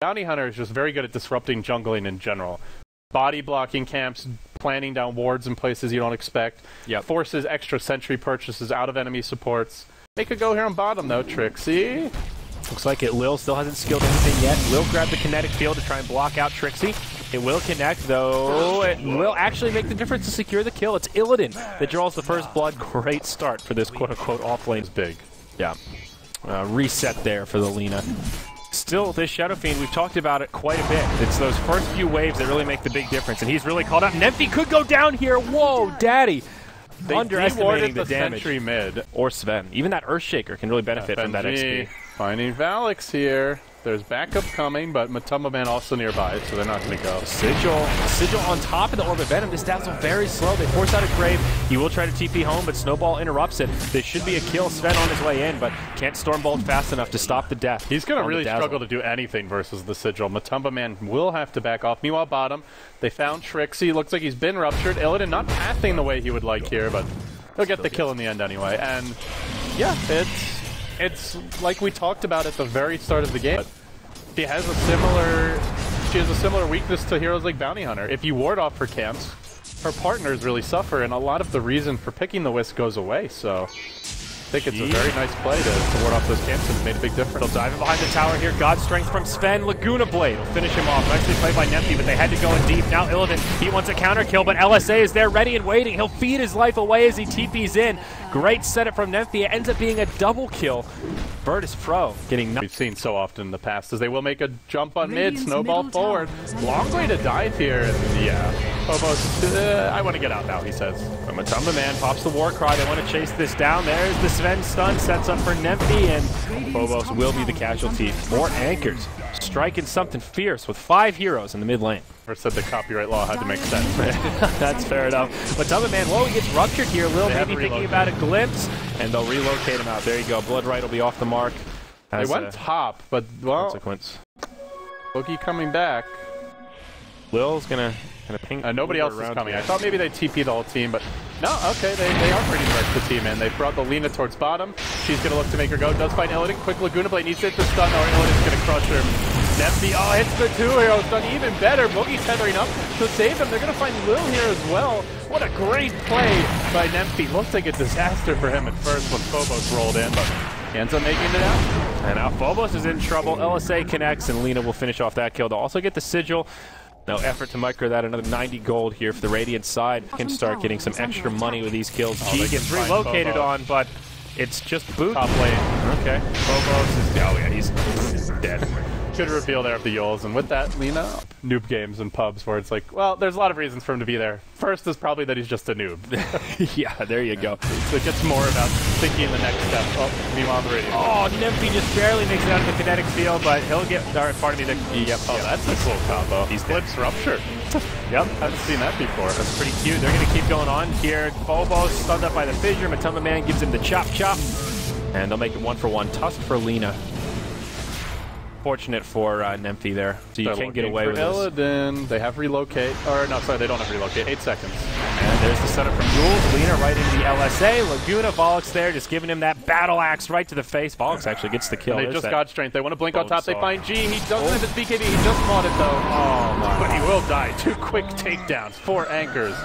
Bounty Hunter is just very good at disrupting jungling in general. Body blocking camps, planting down wards in places you don't expect. Yep. Forces extra sentry purchases out of enemy supports. Make a go here on bottom though, Trixie. Looks like Lil still hasn't skilled anything yet. Lil grabbed the kinetic field to try and block out Trixie. It will connect, though. It will actually make the difference to secure the kill. It's Illidan that draws the first blood. Great start for this quote-unquote off-lane. It's big. Yeah. Reset there for the Lina. Still, this Shadow Fiend, we've talked about it quite a bit. It's those first few waves that really make the big difference, and he's really called out. Nemphy could go down here. Whoa, daddy. They Underestimating the damage. Sentry mid. Or Sven. Even that Earthshaker can really benefit from that XP. Finding Valix here. There's backup coming, but Matumba Man also nearby, so they're not going to go. Sigil on top of the Orb of Venom. This Dazzle very slow. They force out a Grave. He will try to TP home, but Snowball interrupts it. This should be a kill. Sven on his way in, but can't Stormbolt fast enough to stop the death. He's going to really struggle to do anything versus the Sigil. Matumba Man will have to back off. Meanwhile, bottom, they found Trixie. Looks like he's been ruptured. Illidan not pathing the way he would like here, but he'll get the kill in the end anyway. And yeah, it's like we talked about at the very start of the game. She has a similar weakness to heroes like Bounty Hunter. If you ward off her camps, her partners really suffer, and a lot of the reason for picking the Wisp goes away. So I think it's a very nice play to ward off those camps, and it's made a big difference. They'll dive in behind the tower here. God Strength from Sven. Laguna Blade will finish him off. Nicely played by Nemphy, but they had to go in deep. Now Illidan, he wants a counter kill, but LSA is there ready and waiting. He'll feed his life away as he TPs in. Great setup from Nemphy. It ends up being a double kill. Virtus Pro getting we've seen so often in the past as they will make a jump on mid, snowball forward. Long way to dive here, and yeah, Phobos, I want to get out now, he says. Matumba Man pops the war cry. They want to chase this down. There's the Sven stun, sets up for Nemphy, and Phobos will be the casualty. More anchors, striking something fierce with 5 heroes in the mid lane. Or said the copyright law had to make sense. That's fair enough. Matumba Man, whoa, he gets ruptured here. Lil maybe thinking about a glimpse, and they'll relocate him out. There you go. Blood Right will be off the mark. They went top, but well, consequence. Boogie coming back. Lil's gonna ping. Nobody else is coming. I thought maybe they'd TP the whole team, but no, okay, they are bringing the team in. They brought the Lina towards bottom. She's going to look to make her go. Does find Illidan. Quick Laguna Blade needs to hit the stun, or Illidan's going to crush her. Nemphy, hits the 2 heroes. Done even better. Boogie tethering up to save them. They're going to find Lil here as well. What a great play by Nemphy. Looks like a disaster for him at first when Phobos rolled in, but he ends up making it out. And now Phobos is in trouble. LSA connects, and Lina will finish off that kill. They'll also get the Sigil. No effort to micro that. Another 90 gold here for the Radiant side. Can start getting some extra money with these kills. G gets relocated on, but it's just boot. Top lane. Okay. Phobos is, he's dead. Good reveal there of the Yules, and with that, Lina, noob games and pubs where it's like, well, there's a lot of reasons for him to be there. First is probably that he's just a noob. Yeah, there you go. So it gets more about thinking the next step. Oh, meanwhile, the radio. Oh, Nemphy just barely makes it out of the kinetic field, but he'll get, pardon me, that's a cool combo. He's Flips Rupture. Yep. Haven't seen that before. That's pretty cute. They're going to keep going on here. Phobos stunned up by the fissure. Matumba Man gives him the chop. And they'll make it 1-for-1. Tusk for Lina. Fortunate for Nemphy there. So you can't get away with Illidan. They have relocate. Or no, sorry, they don't have relocate. 8 seconds. And there's the setup from Jules. Lina right into the LSA. Laguna, Volix there, just giving him that battle axe right to the face. Volix actually gets the kill. And they just got strength. They want to blink on top. They find G. He doesn't have his BKB. He just fought it though. Oh my. But he will die. 2 quick takedowns. 4 anchors.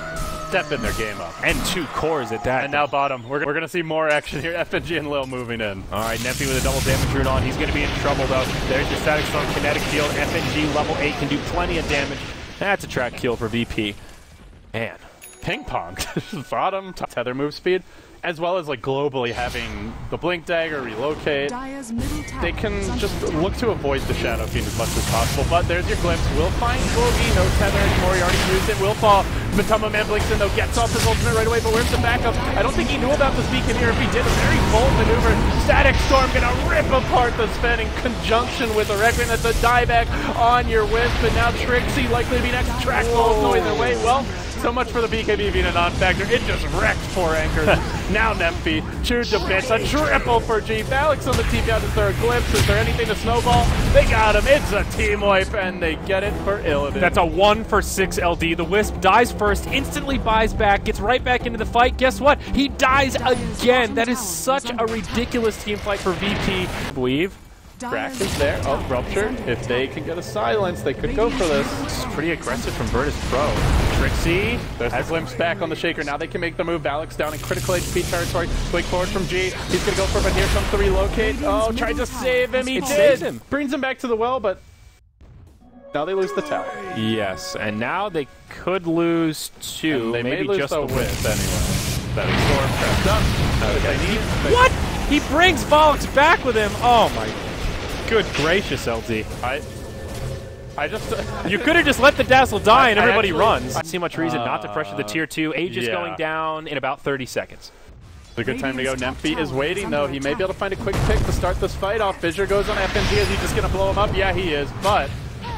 Stepping their game up. And 2 cores at that. And now bottom. We're going to see more action here. FNG and Lil moving in. All right, Nemphy with a double damage rune on. He's going to be in trouble, though. There's your Static Storm kinetic field. FNG level 8 can do plenty of damage. That's a track kill for VP. Man. Ping pong. Bottom, tether move speed, as well as like globally having the Blink Dagger, relocate. They can just look to avoid the Shadow Fiend as much as possible, but there's your glimpse. Will find Boogie, no tether anymore, he already used it, will fall. Matumba Man blinks in though, gets off his ultimate right away, but where's the backup? I don't think he knew about this beacon here. If he did, a very bold maneuver. Static Storm gonna rip apart the Sven in conjunction with the Requiem. That's a dieback on your Wisp, and now Trixie likely to be next. Track falls no either way. Well, so much for the BKB being a non-factor. It just wrecked 4 anchors. Now Nemphy, chewed to bits. A triple for G. Valix on the team out. Is there a glimpse? Is there anything to snowball? They got him. It's a team wipe, and they get it for Illidan. That's a 1-for-6 LD. The Wisp dies first, instantly buys back, gets right back into the fight. Guess what? He dies again. That is such a ridiculous team fight for VP. Weave. Crack is there. Oh, Rupture. If they can get a silence, they could go for this. It's pretty aggressive from Virtus Pro. Trixie has glimpse back on the Shaker. Now they can make the move. Valak's down in critical HP territory. Quick forward from G. He's going to go for it, but here comes the relocate. Oh, tried to save him. He did. Brings him back to the well, but now they lose the tower. Yes, and now they could lose two. And they maybe may lose just the wisp anyway. That is Storm trapped up. What? He brings Valak's back with him. Oh my. Good gracious, LD. I just... you could have just let the Dazzle die and everybody runs. I see much reason not to pressure the tier 2. Aegis going down in about 30 seconds. It's a good time to go. Nemphy is waiting, though. He may be able to find a quick pick to start this fight off. Fissure goes on FNG. Is he just going to blow him up? Yeah, he is, but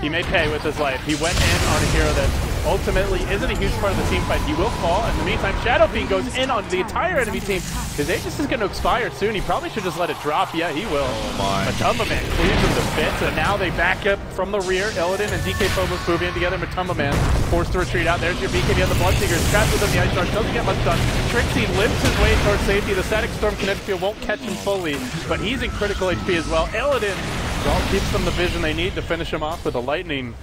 he may pay with his life. He went in on a hero that ultimately isn't a huge part of the team fight. He will fall. In the meantime, Shadow Fiend goes in on the entire enemy team. His Aegis is going to expire soon. He probably should just let it drop. Yeah, he will. Oh my. Matumba Man clears him to bits, and now they back up from the rear. Illidan and DK Phobos move in together. Matumba Man forced to retreat out. There's your BKB on the Bloodseeker. He's trapped within the Ice Charge. Doesn't get much done. Trixie limps his way towards safety. The Static Storm Kinetic Field won't catch him fully, but he's in critical HP as well. Illidan keeps them the vision they need to finish him off with a lightning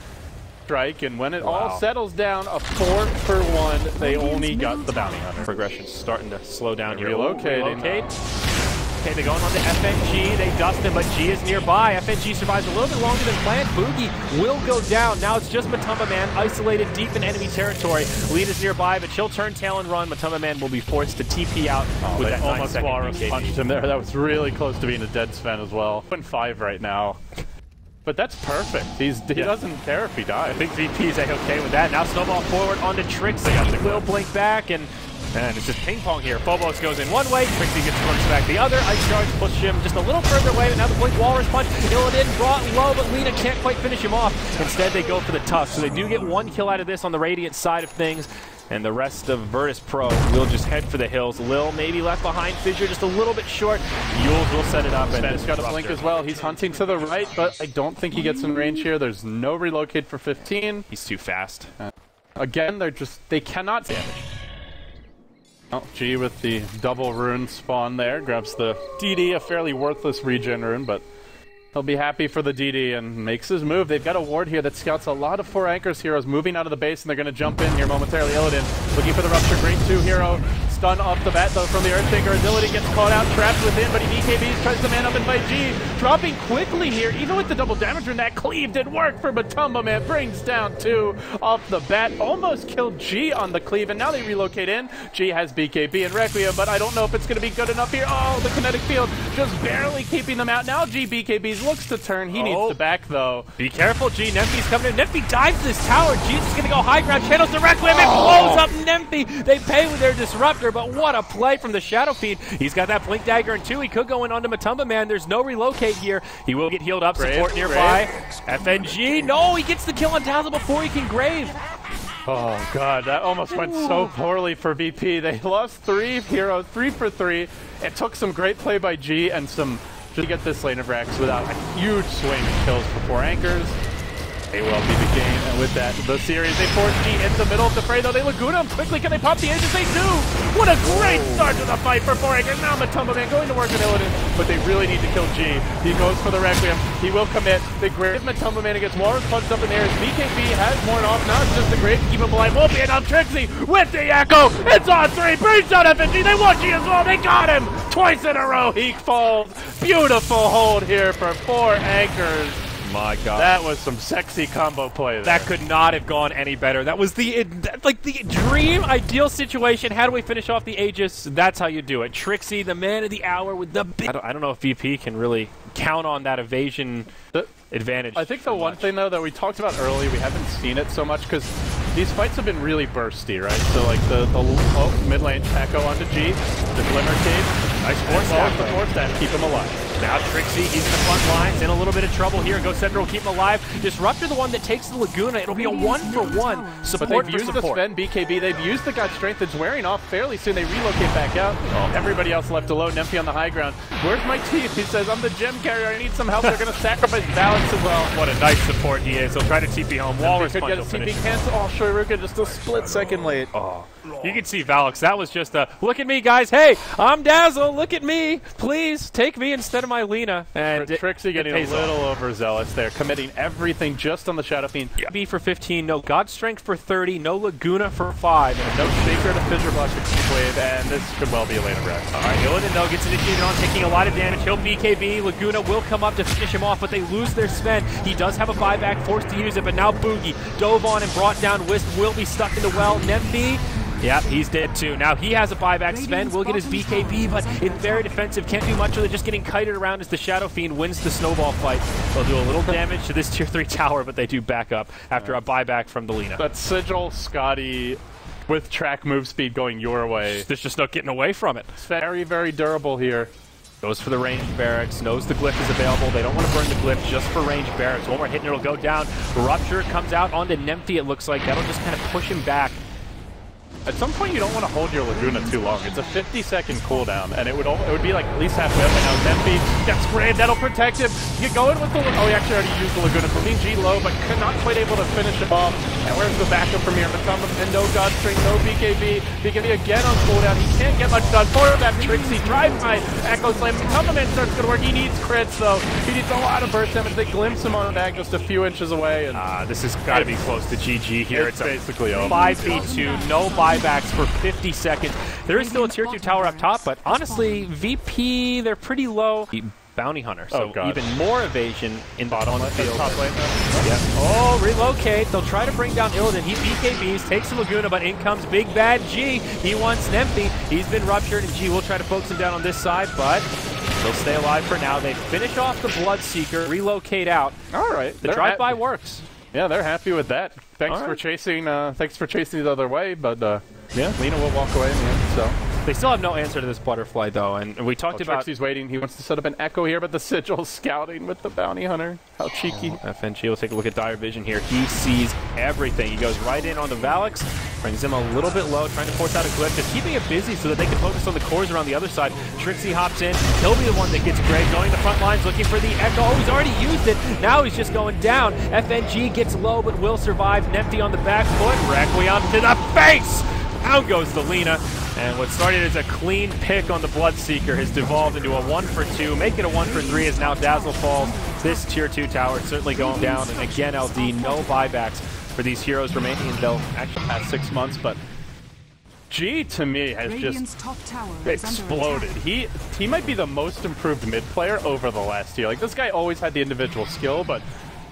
strike, and when it all settles down, a 4-for-1, they only got the bounty hunter. Progression's starting to slow down here. Relocate. Okay, they're going on to FNG. They dust him, but G is nearby. FNG survives a little bit longer than planned. Boogie will go down. Now it's just Matumba Man isolated deep in enemy territory. Lead is nearby, but she'll turn tail and run. Matumba Man will be forced to TP out with that almost 9-second punched him there. That was really close to being a dead Sven as well. 5 right now. But that's perfect. He doesn't care if he dies. I think VP's okay with that. Now Snowball forward onto Trixie. Will blink back, and it's just ping pong here. Phobos goes in one way, Trixie gets runs back the other. Ice Charge push him just a little further away, and now the Blink Walrus punch. Illidan brought low, but Lina can't quite finish him off. Instead, they go for the Tusk. So they do get one kill out of this on the Radiant side of things. And the rest of Virtus Pro will just head for the hills. Lil maybe left behind. Fissure just a little bit short. Yules will set it up. Sven's got a blink as well. He's hunting to the right, but I don't think he gets in range here. There's no relocate for 15. He's too fast. Again, they cannot damage. Oh, G with the double rune spawn there. Grabs the DD, a fairly worthless regen rune, but he'll be happy for the DD and makes his move. They've got a ward here that scouts a lot of 4 Anchors heroes moving out of the base, and they're going to jump in here momentarily. Illidan looking for the Rupture. Great 2 hero. Stun off the bat, though, from the Earthshaker. Illidan gets caught out, trapped within, but he BKBs, tries to man up and fight G. Dropping quickly here, even with the double damage rune. That cleave did work for Matumba Man. Brings down 2 off the bat. Almost killed G on the cleave, and now they relocate in. G has BKB and Requiem, but I don't know if it's going to be good enough here. Oh, the kinetic field just barely keeping them out. Now G BKBs looks to turn. He needs to back, though. Be careful, G. Nemphy's coming in. Nemphy dives this tower. G's just going to go high ground. Channels the Requiem. It blows up Nemphy. They pay with their Disruptor, but what a play from the Shadow Fiend. He's got that Blink Dagger in 2. He could go in onto Matumba Man. There's no relocate here. He will get healed up. Support nearby. FNG. No, he gets the kill on Dazzle before he can grave. Oh, God. That almost went so poorly for VP. They lost 3 heroes, 3 for 3. It took some great play by G and some to get this lane of Rex without a huge swing of kills for 4 Anchors. They will be the game, and with that, the series. They force G in the middle of the fray, though. They Laguna him quickly. Can they pop the Aegis? They do! What a great start to the fight for 4 Anchors. Now Matumba Man going to work on Illidan, but they really need to kill G. He goes for the Requiem. He will commit. They grave Matumba Man against Walrus punched up in the air. His BKB has worn off. Now it's just the grave to keep him alive. Won't be enough. Trixie with the Echo. It's on 3. Brings down FNG. They want G as well. They got him twice in a row. He falls. Beautiful hold here for 4 Anchors. My God. That was some sexy combo play there. That could not have gone any better. That was the dream ideal situation. How do we finish off the Aegis? That's how you do it. Trixie, the man of the hour with the big... I don't know if VP can really count on that evasion advantage. I think the one thing, though, that we talked about early, we haven't seen it so much because these fights have been really bursty, right? So, like, the mid lane Echo onto G, the Glimmer Cave. Nice force staff, keep him alive. Now Trixie, he's in the front lines, in a little bit of trouble here. Go Central, keep him alive. Disruptor, the one that takes the Laguna. It'll be a 1-for-1 support. But they've used the Sven BKB. They've used the God Strength. It's wearing off fairly soon. They relocate back out. Everybody else left alone. Nemphy on the high ground. Where's my team? He says, I'm the gem carrier. I need some help. They're going to sacrifice balance as well. What a nice support he is. He'll try to TP home. Walrus could get a TP cancel. Oh, Shoryuken just a split second late. Oh. You can see Valak's. That was just a, look at me, guys. Hey, I'm Dazzle. Look at me. Please take me instead of my Lina. And Trixie getting a little overzealous there, committing everything just on the Shadow Fiend. B for 15, no God Strength for 30, no Laguna for 5, and no Shaker to Fissure Blast for Wave, and this could well be a later wreck. Alright, Illidan though gets initiated on, taking a lot of damage. He'll BKB, Laguna will come up to finish him off, but they lose their Sven. He does have a buyback, forced to use it, but now Boogie dove on and brought down Wisp, will be stuck in the well. Nempi, yep, he's dead too. Now he has a buyback. Sven will get his BKB, but in very defensive, can't do much with it, just getting kited around as the Shadow Fiend wins the snowball fight. They'll do a little damage to this tier 3 tower, but they do back up after a buyback from the Lina. But Sigil, Scotty, with track move speed going your way. There's just no getting away from it. It's very, very durable here. Goes for the ranged barracks, knows the glyph is available. They don't want to burn the glyph just for ranged barracks. One more hit and it'll go down. Rupture comes out onto Nemthi, it looks like. That'll just kind of push him back. At some point, you don't want to hold your Laguna too long. It's a 50-second cooldown, and it would be like at least halfway up. And now Nemthi gets sprayed. That'll protect him. You go in with the he actually already used the Laguna for being G low, but not quite able to finish him off. And where's the backup from here? Matamba and no God String, no BKB. BKB again on cooldown. He can't get much done. For that Trixie drive-by Echo Slam. Matamba Man starts going to work. He needs crits though. He needs a lot of burst damage. They glimpse him on the back just a few inches away. And this has got to be close to GG here. It's basically over. 5v2, no buybacks for 50 seconds. There is still a tier 2 tower up top, but honestly, VP, they're pretty low. Bounty Hunter, so even more evasion in bottom on the field. Top lane yep. Oh, relocate. They'll try to bring down Illidan. He BKBs, takes the Laguna, but in comes Big Bad G. He wants Nemthi. He's been ruptured, and G will try to focus him down on this side, but they'll stay alive for now. They finish off the Bloodseeker, relocate out. All right. The drive-by works. Yeah, they're happy with that. Thanks for chasing the other way, but yeah, Lina will walk away in the end, so. They still have no answer to this butterfly, though, and we talked about... Trixie's waiting. He wants to set up an Echo here, but the Sigil's scouting with the Bounty Hunter. How cheeky. FNG will take a look at Dire Vision here. He sees everything. He goes right in on the Valix, brings him a little bit low, trying to force out a glyph, just keeping it busy so that they can focus on the cores around the other side. Trixie hops in. He'll be the one that gets Greg, going to the front lines, looking for the Echo. Oh, he's already used it. Now he's just going down. FNG gets low, but will survive. Nemthi on the back foot. Requiem to the face! Down goes the Lina. And what started as a clean pick on the Bloodseeker has devolved into a 1-for-2. Making a 1-for-3 as now Dazzle falls. This tier 2 tower certainly going down. And again, LD, no buybacks for these heroes remaining in Dell. Actually past 6 months, but G to me has just exploded. He might be the most improved mid player over the last year. Like, this guy always had the individual skill, but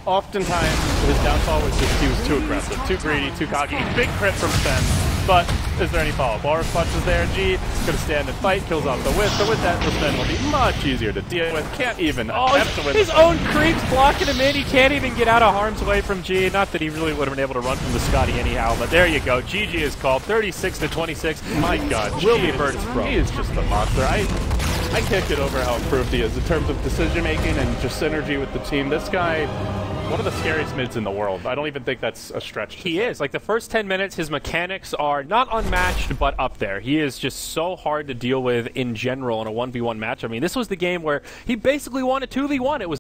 oftentimes his downfall was just he was too aggressive, too greedy, too cocky. Big crit from Sven. But is there any follow-up? Walrus Punch is there. G gonna stand and fight, kills off the Wisp. But with that, the Sven will be much easier to deal with. Can't even attempt to win. His own creeps blocking him in. He can't even get out of harm's way from G. Not that he really would have been able to run from the Scotty anyhow, but there you go. GG is called 36-26. My God, will be Virtus Pro. He is just a monster. I can't get over how improved he is in terms of decision making and just synergy with the team. This guy, one of the scariest mids in the world. I don't even think that's a stretch. He is. Like, the first 10 minutes, his mechanics are not unmatched, but up there. He is just so hard to deal with in general in a 1v1 match. I mean, this was the game where he basically won a 2v1. It was